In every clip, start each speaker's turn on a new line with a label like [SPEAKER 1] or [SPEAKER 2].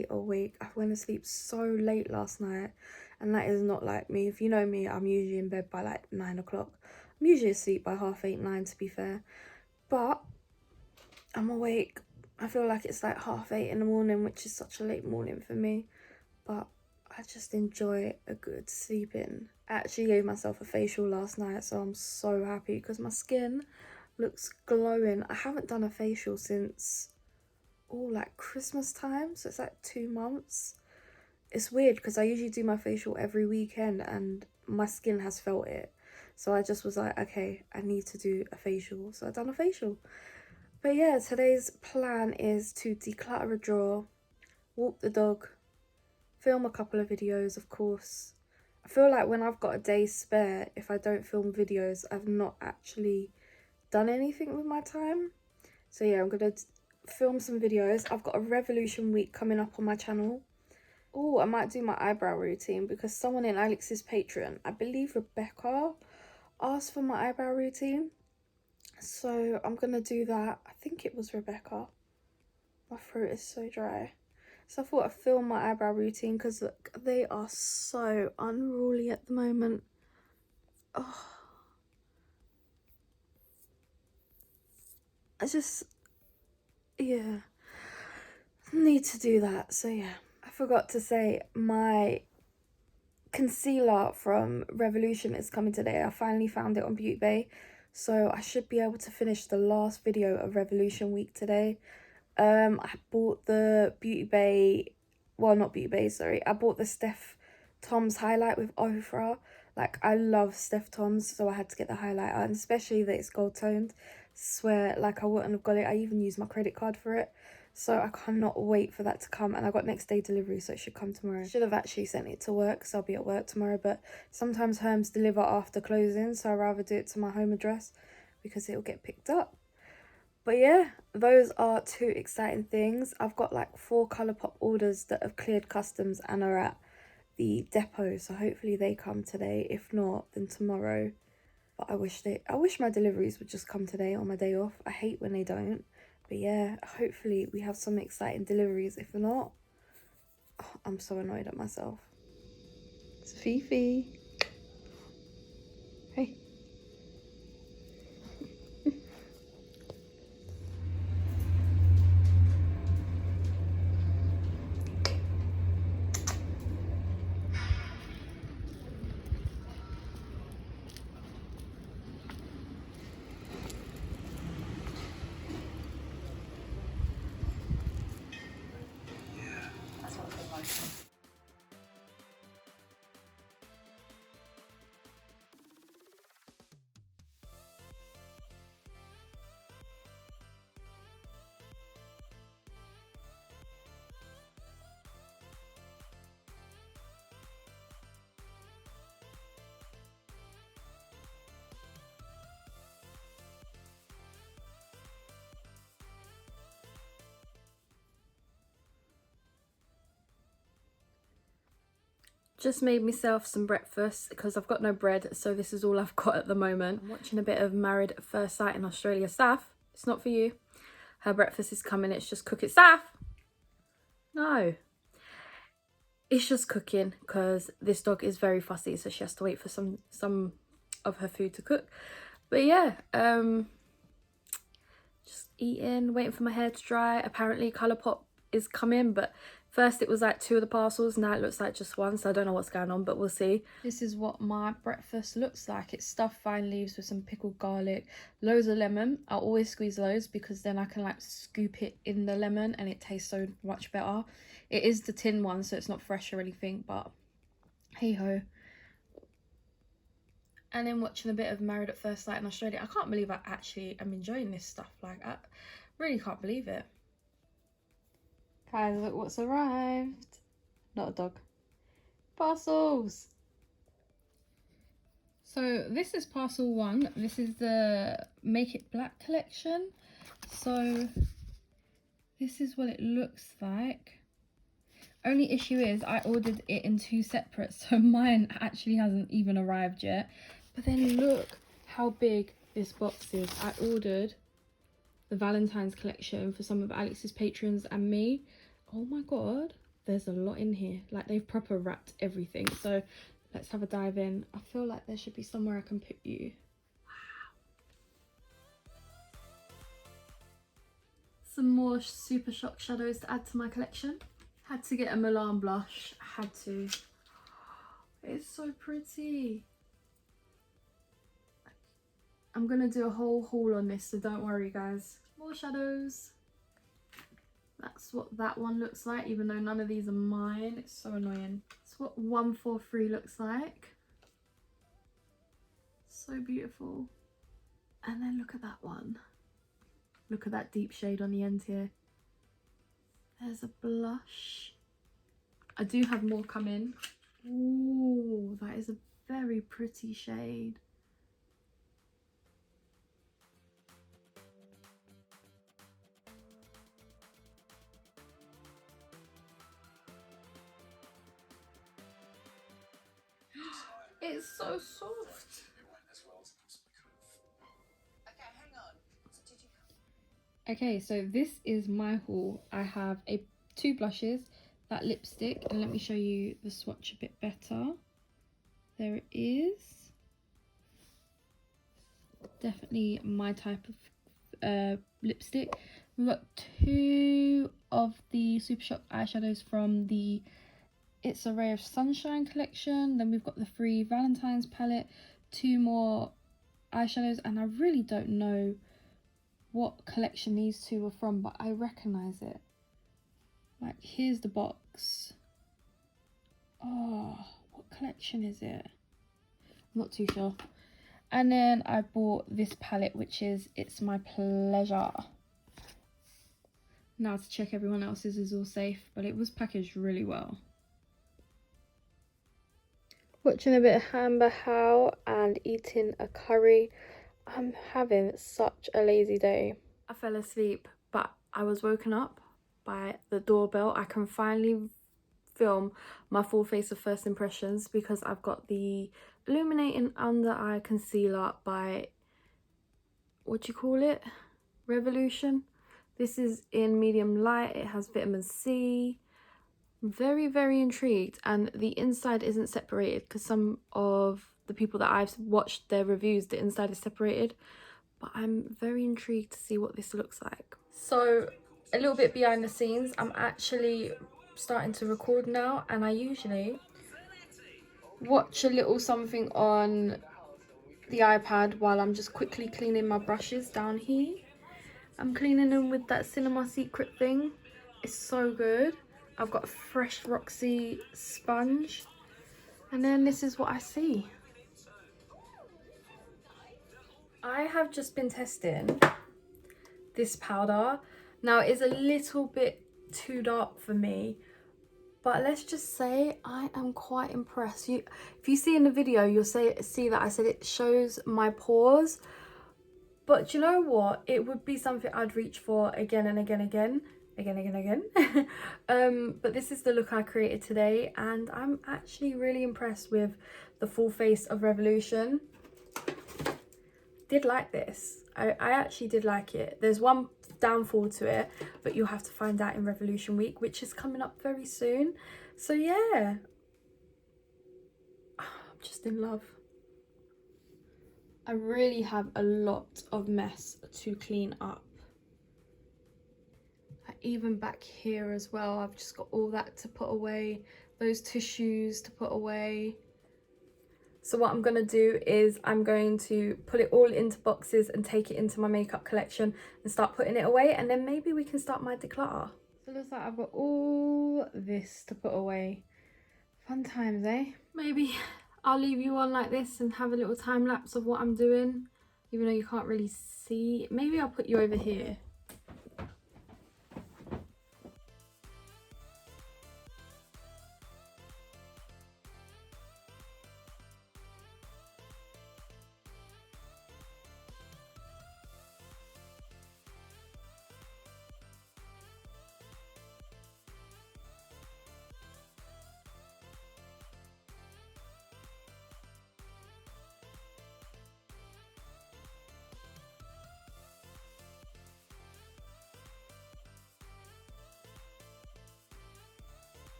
[SPEAKER 1] stay awake. I went to sleep so late last night, and that is not like me. If you know me, I'm usually in bed by like 9 o'clock. I'm usually asleep by 8:30, 9 to be fair. But I'm awake. I feel like it's like 8:30 in the morning, which is such a late morning for me. But I just enjoy a good sleep in. I actually gave myself a facial last night, so I'm so happy because my skin looks glowing. I haven't done a facial since, like Christmas time, so it's like 2 months. It's weird because I usually do my facial every weekend and my skin has felt it. So I just was like, okay, I need to do a facial. So I've done a facial. But yeah, today's plan is to declutter a drawer, walk the dog, film a couple of videos, of course. I feel like when I've got a day spare, if I don't film videos, I've not actually done anything with my time. So yeah, I'm gonna film some videos. I've got a Revolution week coming up on my channel. Oh, I might do my eyebrow routine because someone in Alex's Patreon, I believe Rebecca, asked for my eyebrow routine. So I'm gonna do that. I think it was Rebecca. My throat is so dry. So I thought I'd film my eyebrow routine because look, they are so unruly at the moment. Oh. I just, yeah, need to do that. So yeah, I forgot to say my concealer from Revolution is coming today. I finally found it on Beauty Bay, so I should be able to finish the last video of Revolution week today. I bought the Beauty Bay, well, not Beauty Bay, sorry, I bought the Steph Tom's highlight with Ofra. Like, I love Steph Tom's, so I had to get the highlighter, and especially that it's gold toned. Swear, like, I wouldn't have got it. I even used my credit card for it. So I cannot wait for that to come, and I got next day delivery, so it should come tomorrow. I should have actually sent it to work because I'll be at work tomorrow, but sometimes Herms deliver after closing, so I'd rather do it to my home address because it'll get picked up. But yeah, those are 2 exciting things. I've got like 4 Colourpop orders that have cleared customs and are at the depot, so hopefully they come today. If not, then tomorrow. But I wish my deliveries would just come today on my day off. I hate when they don't. But yeah, hopefully we have some exciting deliveries. If not, oh, I'm so annoyed at myself. It's Fifi. Hey. Just made myself some breakfast because I've got no bread, so this is all I've got at the moment. I'm watching a bit of Married at First Sight in Australia. Saf, it's not for you. Her breakfast is coming, it's just cooking. Saf! No. It's just cooking because this dog is very fussy, so she has to wait for some of her food to cook. But yeah, just eating, waiting for my hair to dry. Apparently Colourpop is coming, but first it was like 2 of the parcels, now it looks like just 1, so I don't know what's going on, but we'll see. This is what my breakfast looks like. It's stuffed vine leaves with some pickled garlic, loads of lemon. I always squeeze loads because then I can like scoop it in the lemon and it tastes so much better. It is the tin one, so it's not fresh or anything, but hey ho. And then watching a bit of Married at First Sight in Australia. I can't believe I actually am enjoying this stuff. Like, I really can't believe it. Guys, look what's arrived. Not a dog. Parcels. So this is parcel 1. This is the Make It Black collection. So this is what it looks like. Only issue is I ordered it in 2 separate, so mine actually hasn't even arrived yet. But then look how big this box is. I ordered the Valentine's collection for some of Alex's patrons and me. Oh my god, there's a lot in here. Like, they've proper wrapped everything. So let's have a dive in. I feel like there should be somewhere I can put you. Some more Super Shock shadows to add to my collection. Had to get a Milan blush. Had to. It's so pretty. I'm gonna do a whole haul on this, so don't worry guys. More shadows. That's what that one looks like, even though none of these are mine. It's so annoying. It's what 143 looks like. So beautiful. And then look at that one. Look at that deep shade on the end here. There's a blush. I do have more coming. Ooh, that is a very pretty shade. It's so soft. Okay, so this is my haul. I have two blushes, that lipstick, and let me show you the swatch a bit better. There it is. Definitely my type of lipstick. We've got two of the Super Shock eyeshadows from the It's a Ray of Sunshine collection. Then we've got the free Valentine's palette, two more eyeshadows, and I really don't know what collection these two are from, but I recognize it. Like, here's the box. Oh, what collection is it? I'm not too sure. And then I bought this palette, which is It's My Pleasure. Now to check everyone else's is all safe, but it was packaged really well. Watching a bit of Amber How and eating a curry. I'm having such a lazy day. I fell asleep, but I was woken up by the doorbell. I can finally film my full face of first impressions because I've got the Illuminating Under Eye Concealer by, what do you call it? Revolution. This is in medium light. It has vitamin C. I'm very, very intrigued, and the inside isn't separated because some of the people that I've watched their reviews, the inside is separated, but I'm very intrigued to see what this looks like. So a little bit behind the scenes, I'm actually starting to record now, and I usually watch a little something on the iPad while I'm just quickly cleaning my brushes down here. I'm cleaning them with that Cinema Secret thing. It's so good. I've got a fresh Roxy sponge, and then this is what I see. I have just been testing this powder. Now it is a little bit too dark for me, but let's just say I am quite impressed. If you see in the video, you'll see that I said it shows my pores, but you know what? It would be something I'd reach for again and again. But this is the look I created today, and I'm actually really impressed with the full face of Revolution. Did like this. I actually did like it. There's one downfall to it, but you'll have to find out in Revolution Week, which is coming up very soon. So yeah, I'm just in love. I really have a lot of mess to clean up. Even back here as well, I've just got all that to put away, those tissues to put away. So what I'm going to do is I'm going to put it all into boxes and take it into my makeup collection and start putting it away, and then maybe we can start my declutter. So it looks like I've got all this to put away. Fun times, eh? Maybe I'll leave you on like this and have a little time lapse of what I'm doing, even though you can't really see. Maybe I'll put you over here.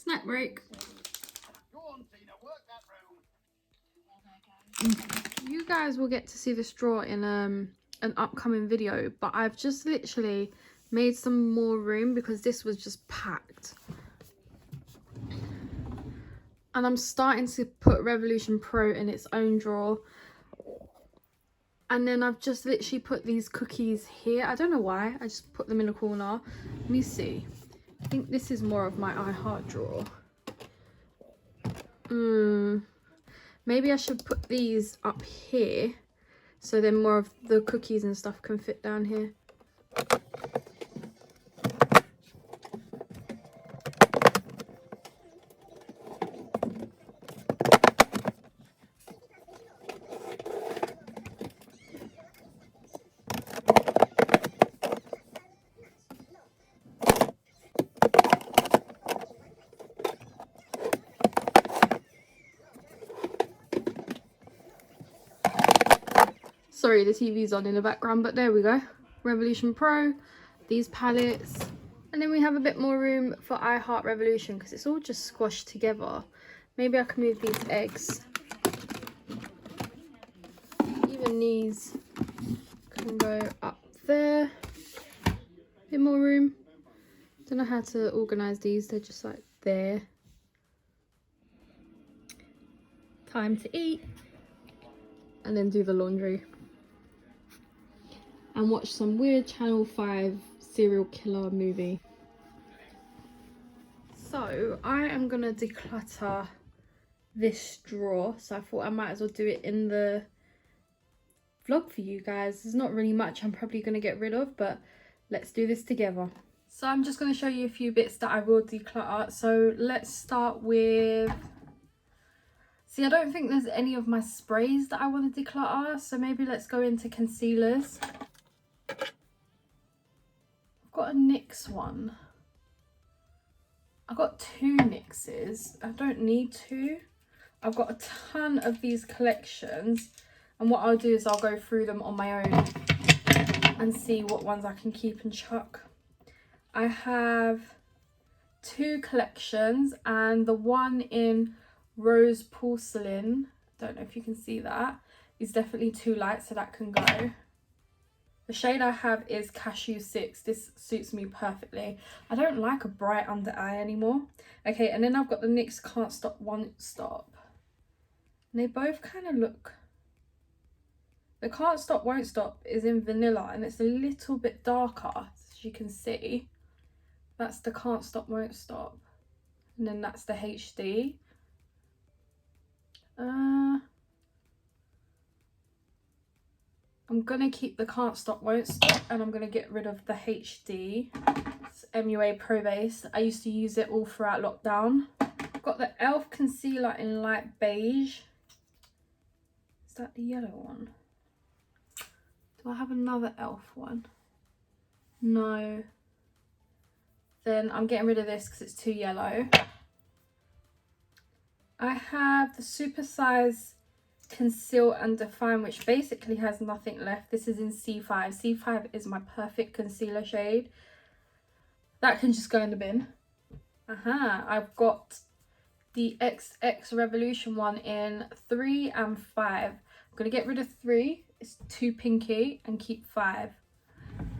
[SPEAKER 1] Snack break. You guys will get to see the straw in an upcoming video, but I've just literally made some more room because this was just packed. And I'm starting to put Revolution Pro in its own drawer. And then I've just literally put these cookies here. I don't know why. I just put them in a corner. Let me see. I think this is more of my iHeart drawer. Maybe I should put these up here. So then more of the cookies and stuff can fit down here. Sorry, the TV's on in the background, but there we go. Revolution Pro, these palettes. And then we have a bit more room for iHeart Revolution because it's all just squashed together. Maybe I can move these eggs. Even these can go up there. Bit more room. Don't know how to organise these. They're just like there. Time to eat. And then do the laundry. And watch some weird Channel 5 serial killer movie. So I am gonna declutter this drawer. So I thought I might as well do it in the vlog for you guys. There's not really much I'm probably gonna get rid of, but let's do this together. So I'm just gonna show you a few bits that I will declutter. So let's start with, see, I don't think there's any of my sprays that I want to declutter. So maybe let's go into concealers. I've got a NYX one. I've got 2 NYXs. I don't need 2. I've got a ton of these collections. And what I'll do is I'll go through them on my own and see what ones I can keep and chuck. I have 2 collections, and the one in Rose Porcelain, don't know if you can see that, is definitely too light, so that can go. The shade I have is Cashew 6. This suits me perfectly. I don't like a bright under eye anymore. Okay, and then I've got the NYX Can't Stop, Won't Stop. And they both kind of look... The Can't Stop, Won't Stop is in vanilla, and it's a little bit darker, as you can see. That's the Can't Stop, Won't Stop. And then that's the HD. I'm gonna keep the Can't Stop, Won't Stop, and I'm gonna get rid of the HD. It's MUA Pro Base. I used to use it all throughout lockdown. I've got the e.l.f. concealer in light beige. Is that the yellow one? Do I have another e.l.f. one? No. Then I'm getting rid of this because it's too yellow. I have the Super Size Conceal and Define, which basically has nothing left. This is in C5. C5 is my perfect concealer shade. That can just go in the bin. I've got the XX Revolution one in 3 and 5. I'm going to get rid of 3. It's too pinky, and keep 5.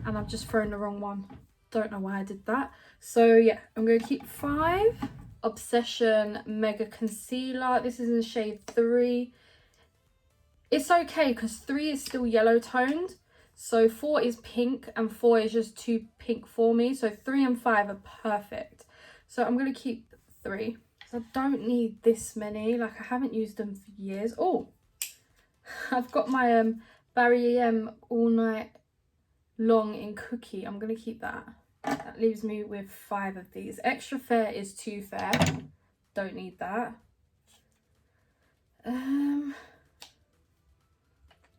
[SPEAKER 1] And I've just thrown the wrong one. Don't know why I did that. So yeah, I'm going to keep 5. Obsession Mega Concealer. This is in shade 3. It's okay because 3 is still yellow toned. So 4 is pink and 4 is just too pink for me. So 3 and 5 are perfect. So I'm going to keep 3. So I don't need this many. Like, I haven't used them for years. Oh, I've got my Barry M All Night Long in Cookie. I'm going to keep that. That leaves me with 5 of these. Extra Fair is too fair. Don't need that.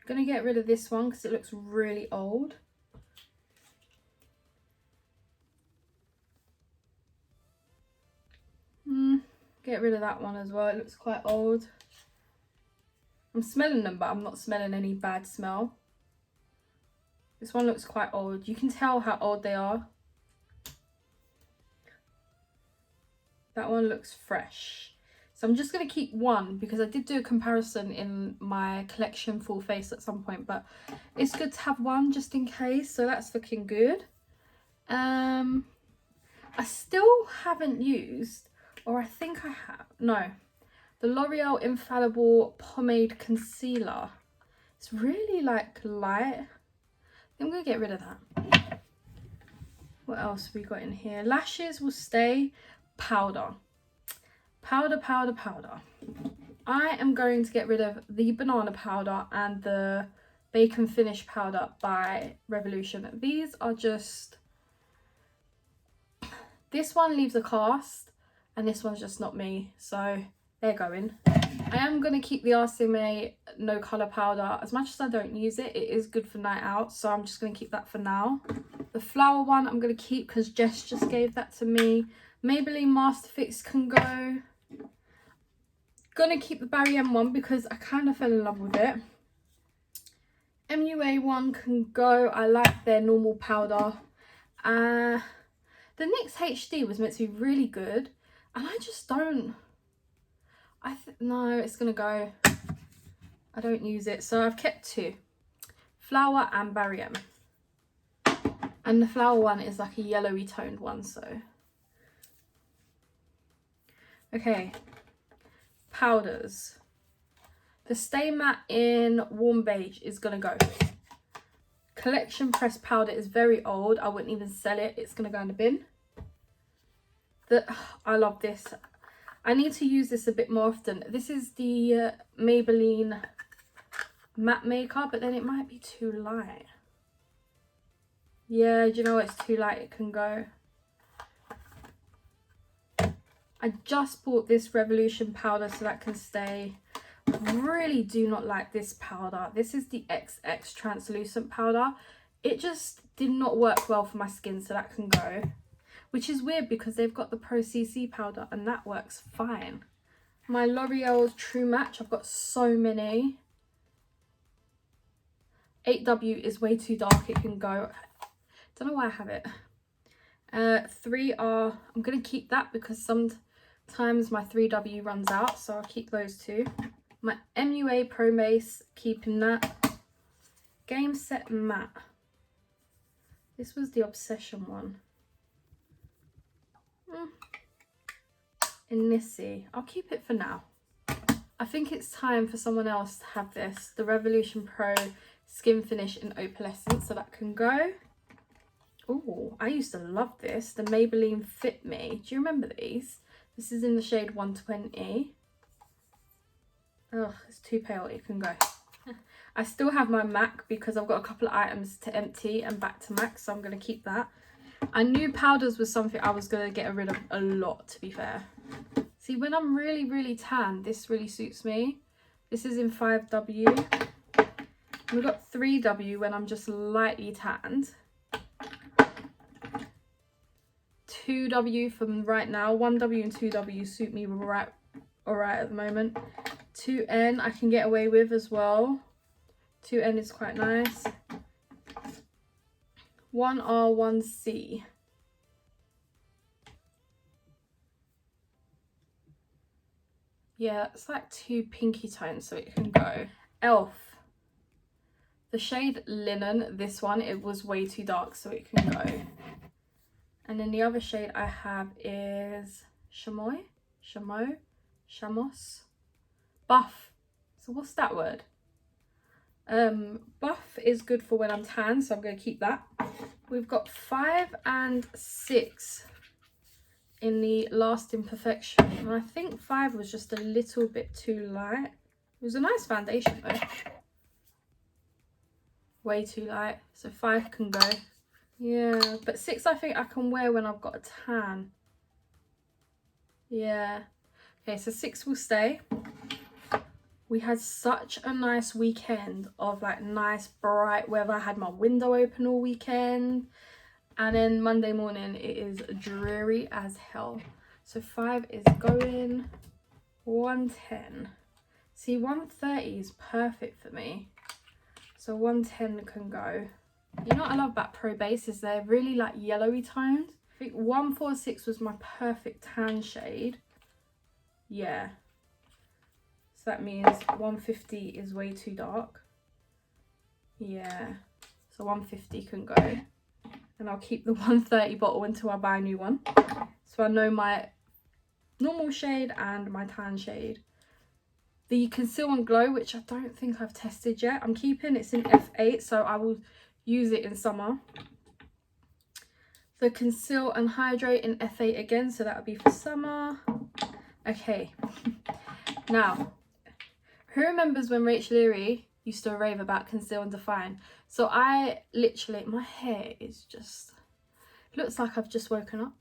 [SPEAKER 1] Gonna get rid of this one because it looks really old. Get rid of that one as well. It looks quite old. I'm smelling them, but I'm not smelling any bad smell. This one looks quite old. You can tell how old they are.
[SPEAKER 2] That one looks fresh. So I'm just going to keep one because I did do a comparison in my collection full face at some point, but it's good to have one just in case. So that's looking good. I still haven't used, or I think I have, no, the L'Oreal Infallible Pomade Concealer. It's really like light. I'm going to get rid of that. What else have we got in here? Lashes will stay. Powder. Powder. I am going to get rid of the banana powder and the bacon finish powder by Revolution. These are just, this one leaves a cast and this one's just not me, so they're going. I am going to keep the RCMA no colour powder. As much as I don't use it, it is good for night out, so I'm just going to keep that for now. The flower one I'm going to keep because Jess just gave that to me. Maybelline Master Fix can go. Gonna keep the Barry M one because I kind of fell in love with it. MUA one can go. I like their normal powder. The NYX HD was meant to be really good, and I just don't. No, it's gonna go. I don't use it, so I've kept two: Flower and Barry M. And the flower one is like a yellowy toned one, so. Okay. Powders. The Stay Matte in Warm Beige is gonna go. Collection Press powder is very old. I wouldn't even sell it. It's gonna go in the bin. I love this. I need to use this a bit more often. This is the Maybelline Matte Maker, but then it might be too light. Yeah, do you know what? It's too light. It can go. I just bought this Revolution powder so that can stay. I really do not like this powder. This is the XX translucent powder. It just did not work well for my skin, so that can go. Which is weird because they've got the Pro CC powder and that works fine. My L'Oreal True Match, I've got so many. 8W is way too dark, it can go. Don't know why I have it. 3R, I'm going to keep that because sometimes my 3W runs out, so I'll keep those two. My MUA Pro Base, keeping that. Game Set Matte. This was the Obsession one. In Nissy. I'll keep it for now. I think it's time for someone else to have this. The Revolution Pro Skin Finish in Opalescent, so that can go. Oh, I used to love this. The Maybelline Fit Me. Do you remember these? This is in the shade 120. Ugh, it's too pale. It can go. I still have my MAC because I've got a couple of items to empty and back to MAC, so I'm going to keep that. I knew powders was something I was going to get rid of a lot, to be fair. See, when I'm really, really tan, this really suits me. This is in 5W. We've got 3W when I'm just lightly tanned. 2W from right now. 1W and 2W suit me alright at the moment. 2N I can get away with as well. 2N is quite nice. 1R, 1C. Yeah, it's like two pinky tones, so it can go. Elf. The shade Linen, this one, it was way too dark, so it can go. And then the other shade I have is Chamois? Chamos? Buff. So what's that word? Buff is good for when I'm tan, so I'm going to keep that. We've got 5 and 6 in the Last Imperfection. And I think 5 was just a little bit too light. It was a nice foundation though. Way too light. So 5 can go. Yeah, but 6 I think I can wear when I've got a tan. Yeah. Okay, so 6 will stay. We had such a nice weekend of like nice bright weather. I had my window open all weekend. And then Monday morning it is dreary as hell. So 5 is going. 110. See, 130 is perfect for me. So 110 can go. You know what I love about Pro Base is they're really like yellowy toned. think 146 was my perfect tan shade. Yeah. So that means 150 is way too dark. Yeah. So 150 can go. And I'll keep the 130 bottle until I buy a new one. So I know my normal shade and my tan shade. The Conceal and Glow, which I don't think I've tested yet, I'm keeping. It's in F8, so I will use it in summer. The Conceal and Hydrate in F8 again, so that would be for summer. Okay. Now, who remembers when Rachel Leary used to rave about Conceal and Define? So I literally, my hair is just, looks like I've just woken up.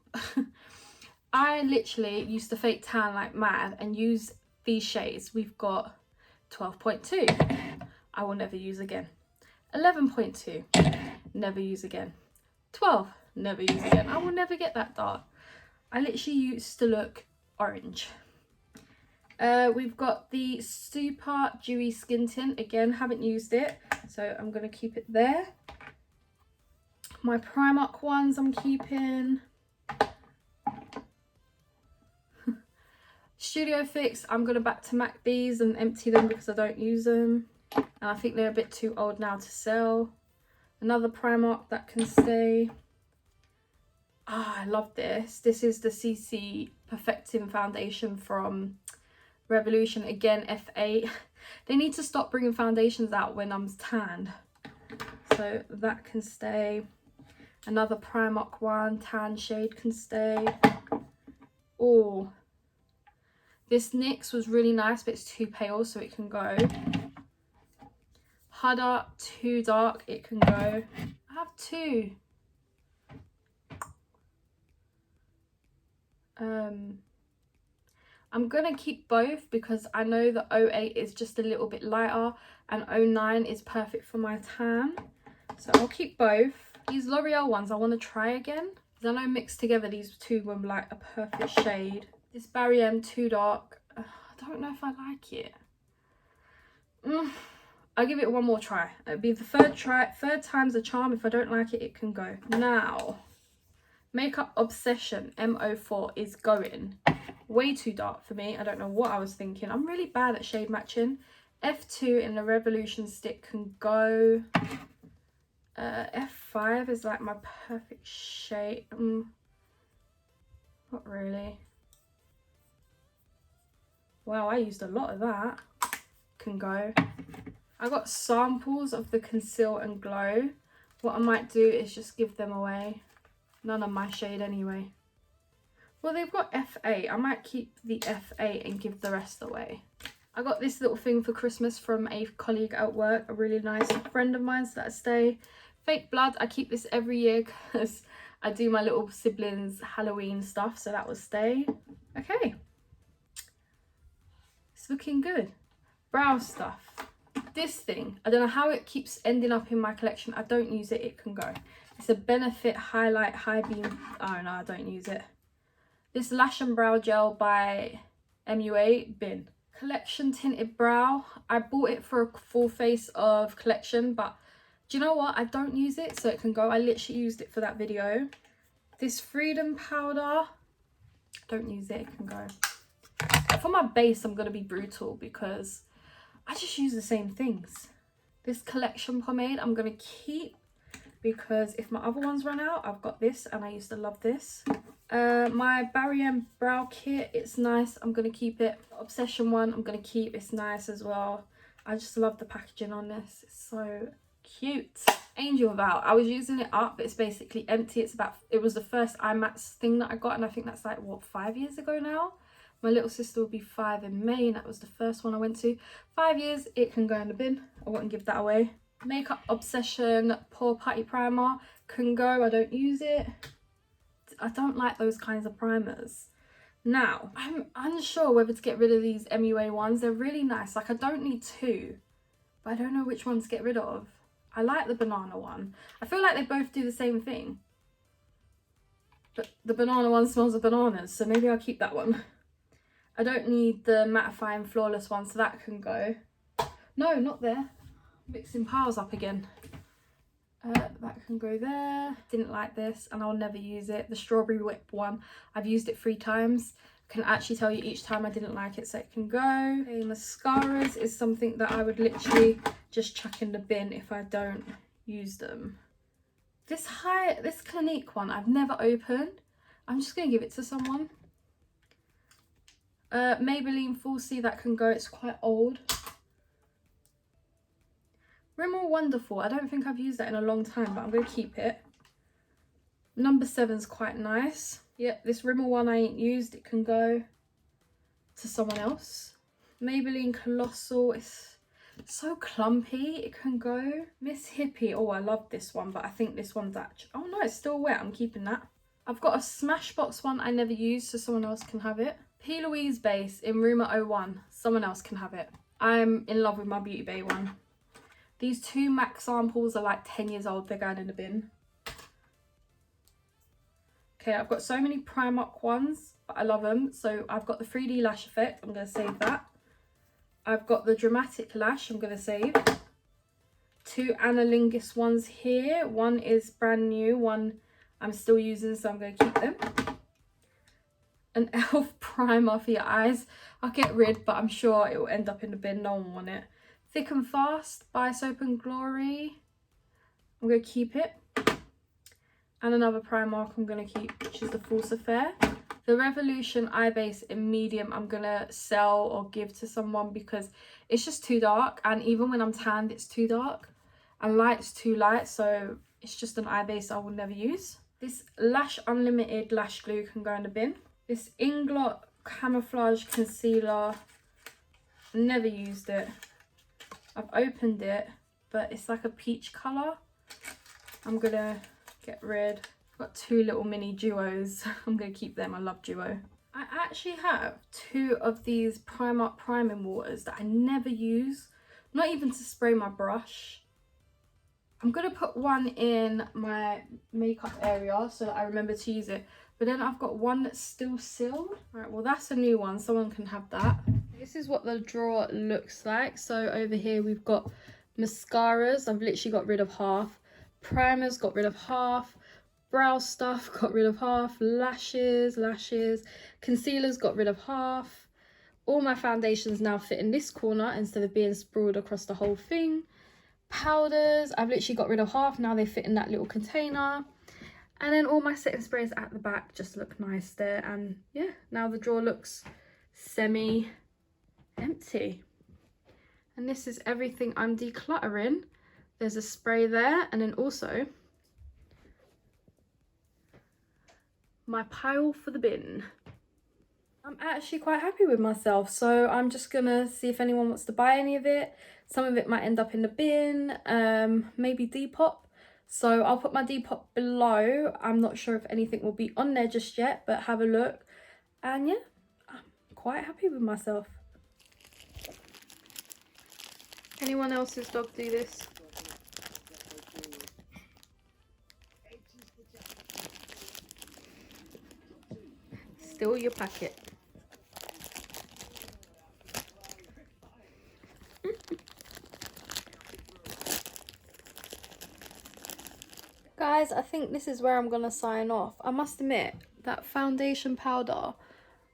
[SPEAKER 2] I literally used to fake tan like mad and use these shades. We've got 12.2, I will never use again. 11.2, never use again. 12, never use again. I will never get that dark. I literally used to look orange. We've got the Super Dewy Skin Tint. Again, haven't used it, so I'm going to keep it there. My Primark ones I'm keeping. Studio Fix, I'm going to back to MAC these and empty them because I don't use them. And I think they're a bit too old now to sell. Another Primark that can stay. Ah, I love this. This is the CC Perfecting Foundation from Revolution. Again, F8. They need to stop bringing foundations out when I'm tanned. So that can stay. Another Primark one, tan shade can stay. Oh, this NYX was really nice, but it's too pale, so it can go. Huda, too dark, it can go. I have two. I'm gonna keep both because I know the 08 is just a little bit lighter and 09 is perfect for my tan. So I'll keep both. These L'Oreal ones I want to try again. I know mixed together these two were like a perfect shade. This Barry M too dark. I don't know if I like it. I'll give it one more try. It'll be the third time's a charm. If I don't like it, it can go. Now, Makeup Obsession M04 is going. Way too dark for me. I don't know what I was thinking. I'm really bad at shade matching. F2 in the Revolution stick can go. F5 is like my perfect shade. Not really. Wow, I used a lot of that. Can go. I got samples of the Conceal and Glow. What I might do is just give them away. None of my shade anyway. Well, they've got F8. I might keep the F8 and give the rest away. I got this little thing for Christmas from a colleague at work, a really nice friend of mine, so that'll stay. Fake Blood, I keep this every year because I do my little siblings Halloween stuff, so that will stay. Okay. It's looking good. Brow stuff. This thing, I don't know how it keeps ending up in my collection. I don't use it, it can go. It's a Benefit Highlight High Beam. Oh no, I don't use it. This Lash and Brow Gel by MUA, bin. Collection Tinted Brow. I bought it for a full face of collection, but do you know what? I don't use it, so it can go. I literally used it for that video. This Freedom Powder. Don't use it, it can go. For my base, I'm going to be brutal because I just use the same things. This Collection Pomade, I'm going to keep because if my other ones run out, I've got this and I used to love this. My Barry M Brow Kit, it's nice, I'm going to keep it. Obsession one, I'm going to keep, it's nice as well. I just love the packaging on this, it's so cute. Angel Vow, I was using it up, but it's basically empty. It was the first IMAX thing that I got, and I think that's like, what, 5 years ago now? My little sister will be 5 in May, and that was the first one I went to. 5 years, it can go in the bin. I wouldn't give that away. Makeup Obsession Pore Putty Primer can go. I don't use it. I don't like those kinds of primers. Now, I'm unsure whether to get rid of these MUA ones. They're really nice. Like, I don't need two, but I don't know which ones to get rid of. I like the banana one. I feel like they both do the same thing. But the banana one smells of bananas, so maybe I'll keep that one. I don't need the mattifying flawless one, so that can go. No, not there. Mixing piles up again. That can go there. Didn't like this and I'll never use it. The strawberry whip one, I've used it 3 times. Can actually tell you each time I didn't like it, so it can go. Okay, mascaras is something that I would literally just chuck in the bin if I don't use them. This Clinique one I've never opened. I'm just gonna give it to someone. Maybelline Full C, that can go, it's quite old. Rimmel Wonderful, I don't think I've used that in a long time, but I'm gonna keep it. Number 7's quite nice. Yep, this Rimmel one I ain't used, it can go to someone else. Maybelline Colossal, it's so clumpy, it can go. Miss Hippie, oh I love this one, but I think this one's actually, oh no, it's still wet, I'm keeping that. I've got a Smashbox one I never used, so someone else can have it. P. Louise base in Rumour 01, someone else can have it. I'm in love with my Beauty Bay one. These 2 MAC samples are like 10 years old, they're going in the bin. Okay, I've got so many Primark ones, but I love them. So I've got the 3D Lash Effect, I'm going to save that. I've got the Dramatic Lash, I'm going to save. 2 Analingus ones here. One is brand new, one I'm still using, so I'm going to keep them. An e.l.f. primer for your eyes. I'll get rid, but I'm sure it will end up in the bin, no one will want it. Thick and Fast by Soap and Glory. I'm going to keep it. And another Primark I'm going to keep, which is the False Affair. The Revolution Eye Base in medium I'm going to sell or give to someone because it's just too dark. And even when I'm tanned, it's too dark. And light's too light, so it's just an eye base I will never use. This Lash Unlimited Lash Glue can go in the bin. This Inglot Camouflage Concealer, never used it. I've opened it, but it's like a peach colour. I'm going to get rid. I've got 2 little mini duos. I'm going to keep them. I love duo. I actually have 2 of these Primark priming waters that I never use. Not even to spray my brush. I'm going to put one in my makeup area so that I remember to use it. But then I've got one that's still sealed. Alright, well that's a new one. Someone can have that. This is what the drawer looks like. So over here we've got mascaras. I've literally got rid of half. Primers, got rid of half. Brow stuff, got rid of half. Lashes. Concealers, got rid of half. All my foundations now fit in this corner instead of being sprawled across the whole thing. Powders, I've literally got rid of half. Now they fit in that little container. And then all my setting sprays at the back just look nice there. And yeah, now the drawer looks semi-empty. And this is everything I'm decluttering. There's a spray there, and then also my pile for the bin. I'm actually quite happy with myself, so I'm just gonna see if anyone wants to buy any of it. Some of it might end up in the bin, maybe Depop. So I'll put my Depop below. I'm not sure if anything will be on there just yet, but have a look. And yeah, I'm quite happy with myself. Anyone else's dog do this? Still your packet. Guys, I think this is where I'm gonna sign off. I must admit, that foundation powder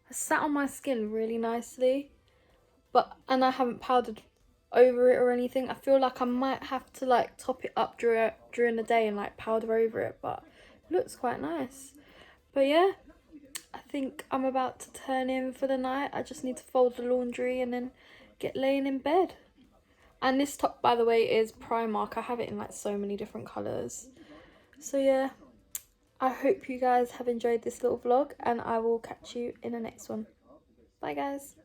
[SPEAKER 2] has sat on my skin really nicely, and I haven't powdered over it or anything. I feel like I might have to like top it up during the day and like powder over it, but it looks quite nice. But yeah, I think I'm about to turn in for the night. I just need to fold the laundry and then get laying in bed. And this top, by the way, is Primark. I have it in like so many different colours. So yeah, I hope you guys have enjoyed this little vlog, and I will catch you in the next one. Bye guys.